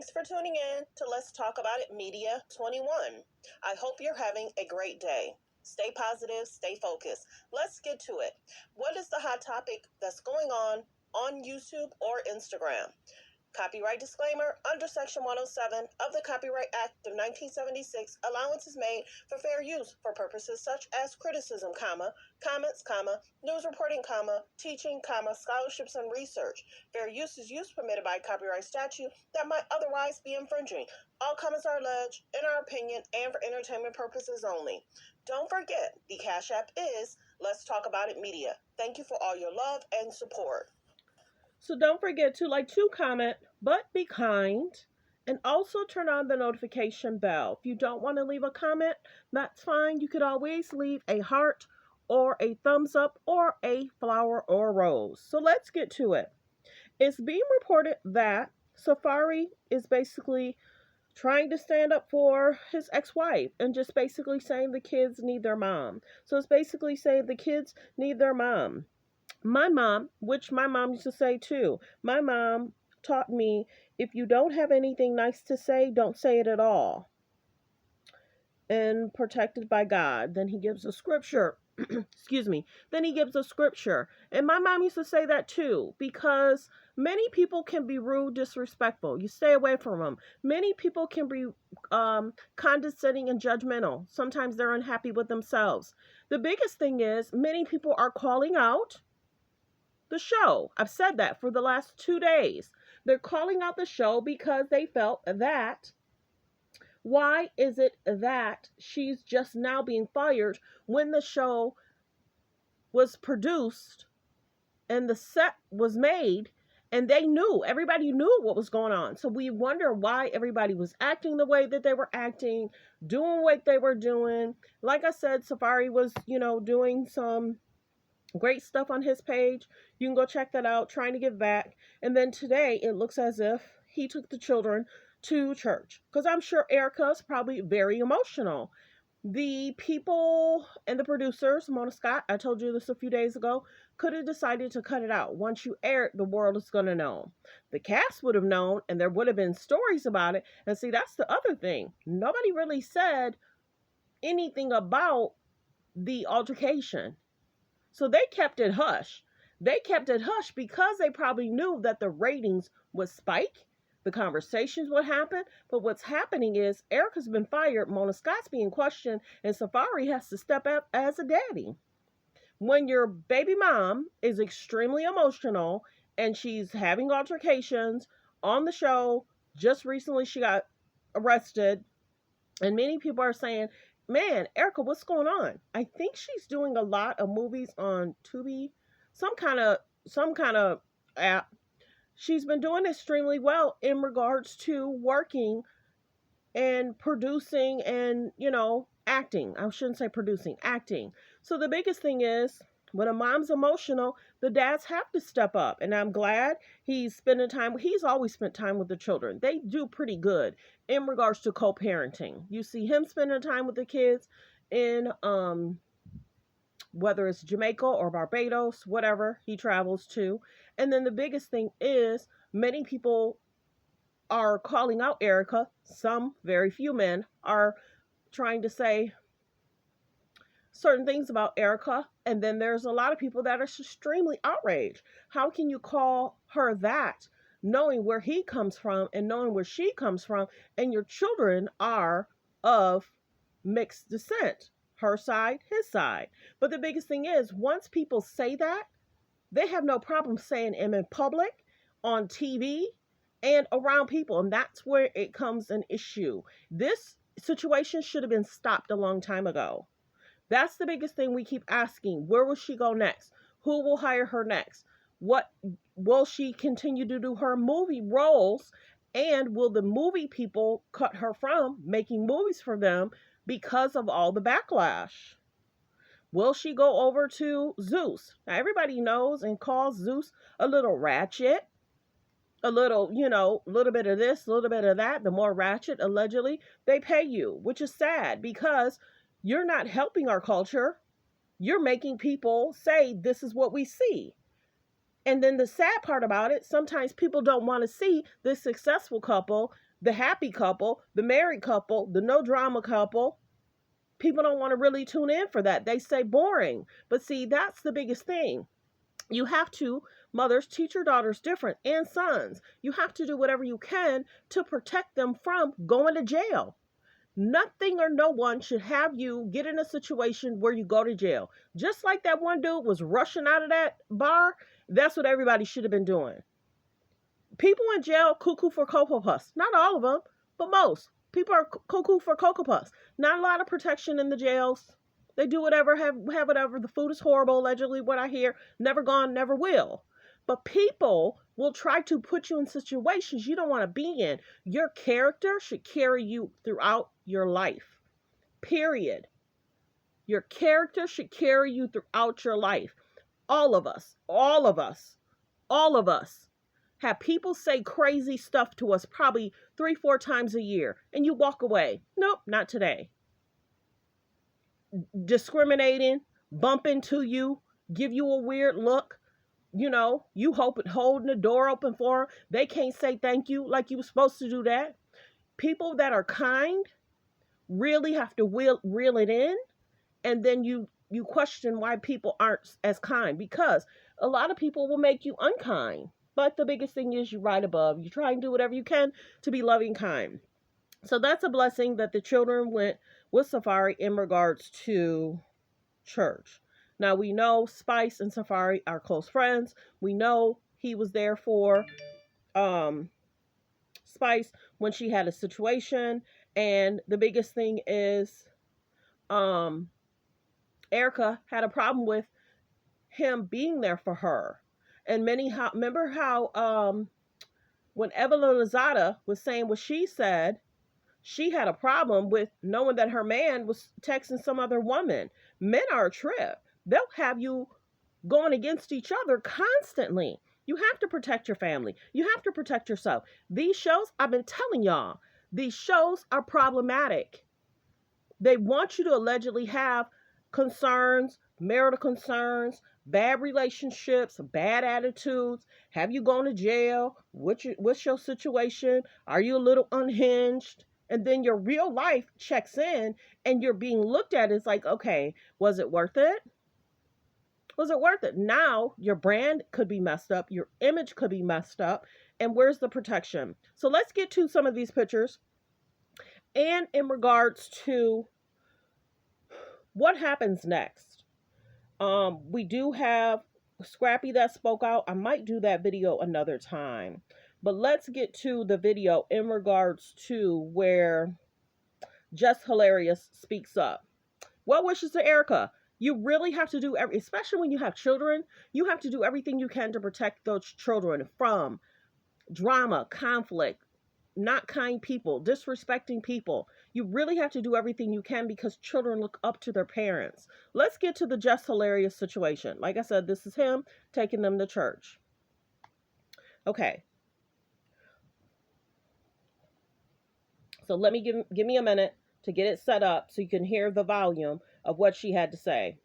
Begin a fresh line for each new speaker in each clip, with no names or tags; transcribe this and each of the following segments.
Thanks for tuning in to Let's Talk About It Media 21. I hope you're having a great day. Stay positive, stay focused. Let's get to it. What is the hot topic that's going on YouTube or Instagram? Copyright disclaimer. Under Section 107 of the Copyright Act of 1976, allowance is made for fair use for purposes such as criticism, comments, news reporting, teaching, scholarships and research. Fair use is use permitted by copyright statute that might otherwise be infringing. All comments are alleged, in our opinion, and for entertainment purposes only. Don't forget, the Cash App is Let's Talk About It Media. Thank you for all your love and support.
So don't forget to like to comment, but be kind, and also turn on the notification bell. If you don't want to leave a comment, that's fine. You could always leave a heart or a thumbs up or a flower or a rose. So let's get to it. It's being reported that Safaree is basically trying to stand up for his ex-wife and just basically saying the kids need their mom. So it's basically saying the kids need their mom. My mom, which my mom used to say too, my mom taught me, if you don't have anything nice to say, don't say it at all. And protected by God. Then he gives a scripture. Excuse me. Then he gives a scripture. And my mom used to say that too, because many people can be rude, disrespectful. You stay away from them. Many people can be condescending and judgmental. Sometimes they're unhappy with themselves. The biggest thing is many people are calling out the show. I've said that for the last 2 days. They're calling out the show because they felt that, why is it that she's just now being fired when the show was produced and the set was made and they knew, everybody knew what was going on. So we wonder why everybody was acting the way that they were acting, doing what they were doing. Like I said, Safaree was, doing some great stuff on his page. You can go check that out, trying to give back. And then today, it looks as if he took the children to church. Because I'm sure Erica's probably very emotional. The people and the producers, Mona Scott, I told you this a few days ago, could have decided to cut it out. Once you air it, the world is going to know. The cast would have known, and there would have been stories about it. And see, that's the other thing. Nobody really said anything about the altercation. So they kept it hush. They kept it hush because they probably knew that the ratings would spike, the conversations would happen. But what's happening is Erica's been fired, Mona Scott's being questioned, and Safaree has to step up as a daddy. When your baby mom is extremely emotional and she's having altercations on the show, just recently she got arrested, and many people are saying, man, Erica, what's going on? I think she's doing a lot of movies on Tubi, some kind of app. She's been doing extremely well in regards to working and producing and, acting. I shouldn't say producing, acting. So the biggest thing is, when a mom's emotional, the dads have to step up. And I'm glad he's spending time. He's always spent time with the children. They do pretty good in regards to co-parenting. You see him spending time with the kids in, whether it's Jamaica or Barbados, whatever he travels to. And then the biggest thing is, many people are calling out Erica. Some, very few men, are trying to say certain things about Erica, and then there's a lot of people that are extremely outraged. How can you call her that, knowing where he comes from and knowing where she comes from, and your children are of mixed descent, her side, his side? But the biggest thing is, once people say that, they have no problem saying it in public, on TV, and around people, and that's where it comes an issue. This situation should have been stopped a long time ago. That's the biggest thing we keep asking. Where will she go next? Who will hire her next? What will she continue to do her movie roles? And will the movie people cut her from making movies for them because of all the backlash? Will she go over to Zeus? Now, everybody knows and calls Zeus a little ratchet. A little, a little bit of this, a little bit of that. The more ratchet, allegedly, they pay you, which is sad because you're not helping our culture. You're making people say, this is what we see. And then the sad part about it, sometimes people don't want to see this successful couple the happy couple, the married couple, the no drama couple. People don't want to really tune in for that. They say boring. But see, that's the biggest thing. You have to, mothers, teach your daughters different, and sons. You have to do whatever you can to protect them from going to jail. Nothing or no one should have you get in a situation where you go to jail. Just like that one dude was rushing out of that bar, that's what everybody should have been doing. People in jail cuckoo for Cocoa Puffs. Not all of them, but most. People are cuckoo for Cocoa Puffs. Not a lot of protection in the jails. They do whatever, have whatever. The food is horrible, allegedly, what I hear. Never gone, never will. But people will try to put you in situations you don't want to be in. Your character should carry you throughout your life. Period. Your character should carry you throughout your life. All of us, all of us, all of us have people say crazy stuff to us probably 3, 4 times a year, and you walk away. Nope, not today. Discriminating, bump into you, give you a weird look. You holding the door open for them. They can't say thank you like you were supposed to do that. People that are kind really have to reel it in, and then you question why people aren't as kind, because a lot of people will make you unkind. But the biggest thing is you right above. You try and do whatever you can to be loving kind. So that's a blessing that the children went with Safaree in regards to church. Now we know Spice and Safaree are close friends. We know he was there for Spice when she had a situation. And the biggest thing is Erica had a problem with him being there for her. And remember how when Evelyn Lozada was saying what she said, she had a problem with knowing that her man was texting some other woman. Men are a trip. They'll have you going against each other constantly. You have to protect your family. You have to protect yourself. These shows, I've been telling y'all, these shows are problematic. They want you to allegedly have concerns, marital concerns, bad relationships, bad attitudes, have you gone to jail, what's your situation, are you a little unhinged? And then your real life checks in and you're being looked at as like, okay, was it worth it? Was it worth it? Now your brand could be messed up, your image could be messed up, and where's the protection? So let's get to some of these pictures. And in regards to what happens next, we do have Scrappy that spoke out. I might do that video another time. But let's get to the video in regards to where Just Hilarious speaks up. Well wishes to Erica. You really have to do especially when you have children, you have to do everything you can to protect those children from drama, conflict, not kind people, disrespecting people. You really have to do everything you can because children look up to their parents. Let's get to the Just Hilarious situation. Like I said, this is him taking them to church. Okay. So let me give me a minute to get it set up so you can hear the volume of what she had to say.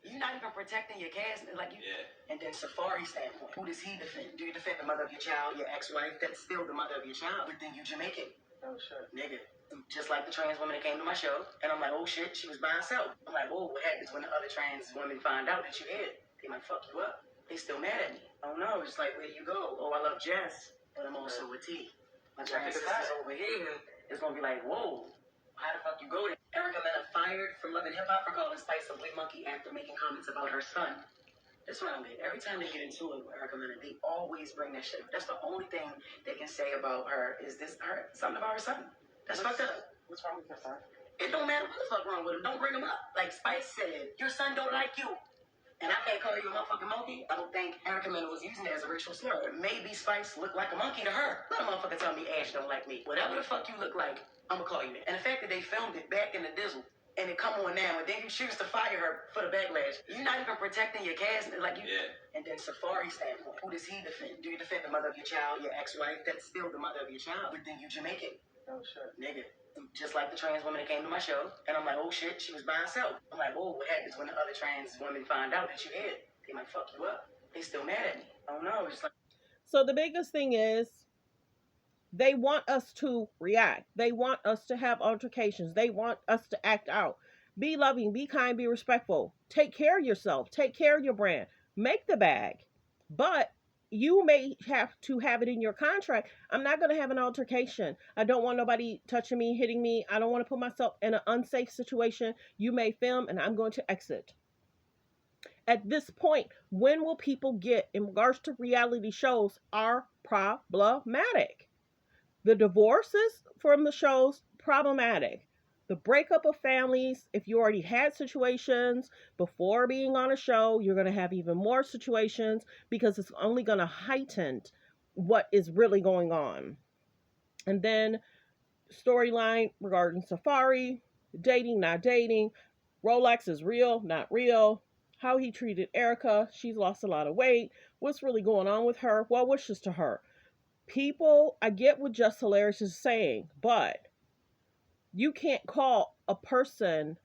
You're not even protecting your cast, like you. Yeah. And then Safaree standpoint, who does he defend? Do you defend the mother of your child, your ex-wife? That's still the mother of your child. But then you Jamaican. Oh shit, nigga. Just like the trans woman that came to my show, and I'm like, oh shit, she was by herself. I'm like, whoa, what happens when the other trans women find out that you hid? They might fuck you up. They still mad at me. Oh no, it's like, where do you go? Oh, I love Jess, but I'm also with T. My trans sisters over here is gonna be like, whoa. How the fuck you go there? Erica Mena fired from Love and Hip Hop for calling Spice a wig monkey after making comments about her son. That's what I mean. Every time they get into it with Erica Mena, they always bring that shit. That's the only thing they can say about her is something about her son. That's fucked up. What's wrong with your son? It don't matter what the fuck wrong with him. Don't bring him up. Like Spice said, your son don't like you. And I can't call you a motherfucking monkey. I don't think Erica Mena was using it as a racial slur. Maybe Spice looked like a monkey to her. Let a motherfucker tell me Ash don't like me. Whatever the fuck you look like, I'm gonna call you that. And the fact that they filmed it back in the dizzle and it come on now, and then you choose to fire her for the backlash. You're not even protecting your cast, like you. Yeah. And then Safaree standpoint, who does he defend? Do you defend the mother of your child, your ex-wife? That's still the mother of your child. But then you Jamaican. Oh shit, nigga. Just like the trans woman that came to my show, and I'm like, oh shit, she was by herself. I'm like, whoa, what happens when the other trans women find out that you hid? They might fuck you up. They still mad at me. Oh no, it's like.
So the biggest thing is They want us to react. They want us to have altercations. They want us to act out. Be loving, be kind, be respectful. Take care of yourself. Take care of your brand. Make the bag. But you may have to have it in your contract. I'm not going to have an altercation. I don't want nobody touching me, hitting me. I don't want to put myself in an unsafe situation. You may film and I'm going to exit. At this point, when will people get, in regards to reality shows, are problematic? The divorces from the shows, problematic. The breakup of families, if you already had situations before being on a show, you're going to have even more situations because it's only going to heighten what is really going on. And then storyline regarding Safaree, dating, not dating, Rolex is real, not real, how he treated Erica, she's lost a lot of weight, what's really going on with her, well wishes to her. People, I get what Just Hilarious is saying, but you can't call a person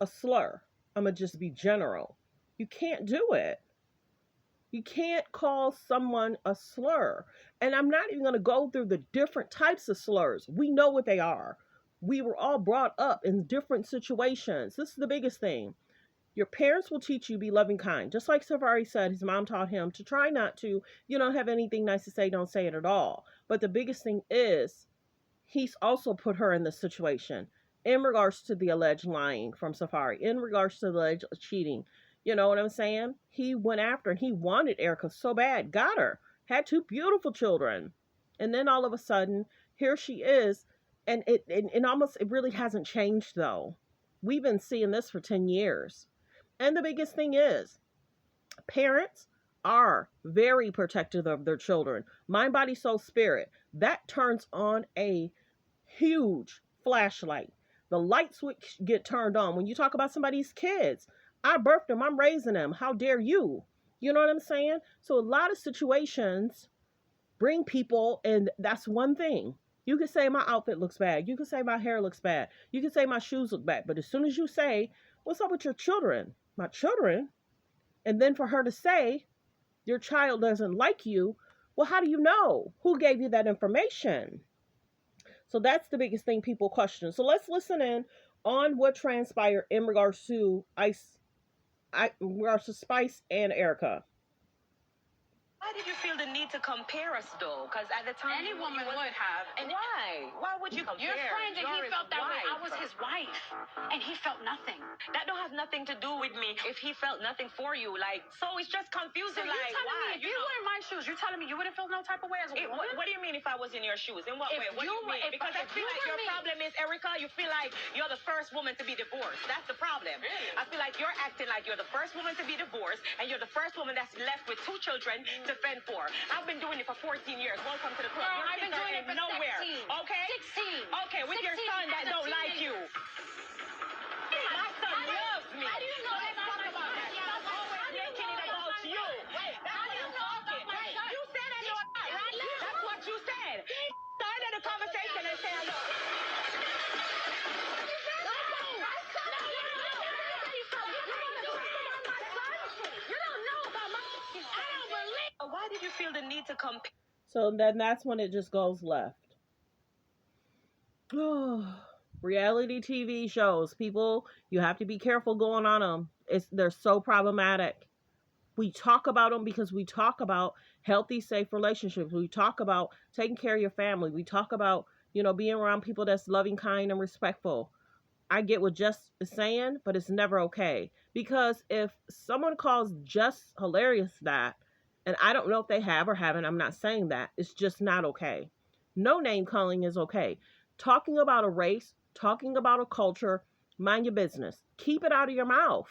a slur. I'm going to just be general. You can't do it. You can't call someone a slur. And I'm not even going to go through the different types of slurs. We know what they are. We were all brought up in different situations. This is the biggest thing. Your parents will teach you be loving kind. Just like Safaree said, his mom taught him to try not to, you don't have anything nice to say, don't say it at all. But the biggest thing is, he's also put her in this situation in regards to the alleged lying from Safaree, in regards to the alleged cheating. You know what I'm saying? He went after and he wanted Erica so bad, got her, had two beautiful children. And then all of a sudden, here she is. And it almost, it really hasn't changed though. We've been seeing this for 10 years. And the biggest thing is, parents are very protective of their children. Mind, body, soul, spirit. That turns on a huge flashlight. The light switch get turned on. When you talk about somebody's kids, I birthed them, I'm raising them. How dare you? You know what I'm saying? So a lot of situations bring people, and that's one thing. You can say my outfit looks bad. You can say my hair looks bad. You can say my shoes look bad. But as soon as you say, what's up with your children? My children? And then for her to say, your child doesn't like you, well, how do you know? Who gave you that information? So that's the biggest thing people question. So let's listen in on what transpired in regards to in regards to Spice and Erica.
Why did you feel the need to compare us, though? Because at the time,
any woman would have.
And why? Why would you compare?
You're saying that he felt that way. I was his wife, and he felt nothing.
That don't have nothing to do with me. If he felt nothing for you, like, so it's just confusing.
So
like,
you're telling
why?
me if you were in my shoes, you're telling me you wouldn't feel no type of way as a woman?
What do you mean if I was in your shoes? In what way? What do you mean? Because I feel like your problem is, Erica, you feel like you're the first woman to be divorced. That's the problem. Really? I feel like you're acting like you're the first woman to be divorced, and you're the first woman that's left with two children to fend for. I've been doing it for 14 years. Welcome to the club.
Girl, I've been doing it for
nowhere.
16.
Okay?
16.
Okay, with
16
your son that don't like you. My son loves me.
How do you know
Let's talk about that. Stop always making it about you. Wait, that's what I'm talking. You said I know about, right? That's what you said. Started the conversation and said, look. Why did you feel the need to compare?
So then that's when it just goes left. Reality TV shows, people, you have to be careful going on them. They're so problematic. We talk about them because we talk about healthy, safe relationships. We talk about taking care of your family. We talk about, being around people that's loving, kind, and respectful. I get what Just is saying, but it's never okay. Because if someone calls Just Hilarious that, and I don't know if they have or haven't, I'm not saying that, it's just not okay. No name calling is okay. Talking about a race, talking about a culture, mind your business. Keep it out of your mouth.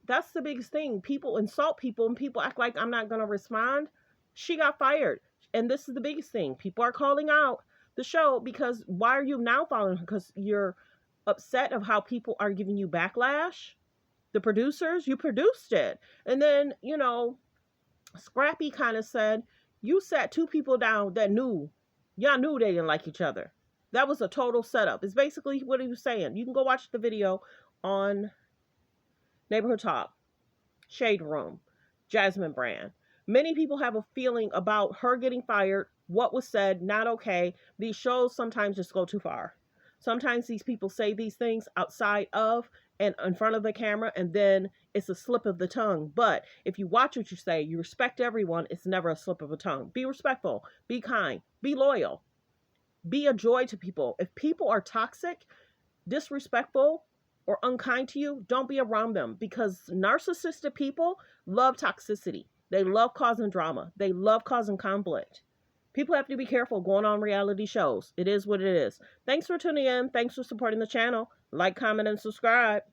That's the biggest thing. People insult people and people act like I'm not going to respond. She got fired. And this is the biggest thing. People are calling out the show because why are you now following her? Because you're upset of how people are giving you backlash. The producers, you produced it. And then, Scrappy kind of said, you sat two people down that y'all knew they didn't like each other. That was a total setup. It's basically what he was saying. You can go watch the video on Neighborhood Talk, Shade Room, Jasmine Brand. Many people have a feeling about her getting fired what was said, not okay. These shows sometimes just go too far. Sometimes these people say these things outside of and in front of the camera, and then it's a slip of the tongue. But if you watch what you say, you respect everyone, it's never a slip of a tongue. Be respectful, be kind, be loyal, be a joy to people. If people are toxic, disrespectful, or unkind to you, don't be around them, because narcissistic people love toxicity. They love causing drama. They love causing conflict. People have to be careful going on reality shows. It is what it is. Thanks for tuning in. Thanks for supporting the channel. Like, comment, and subscribe.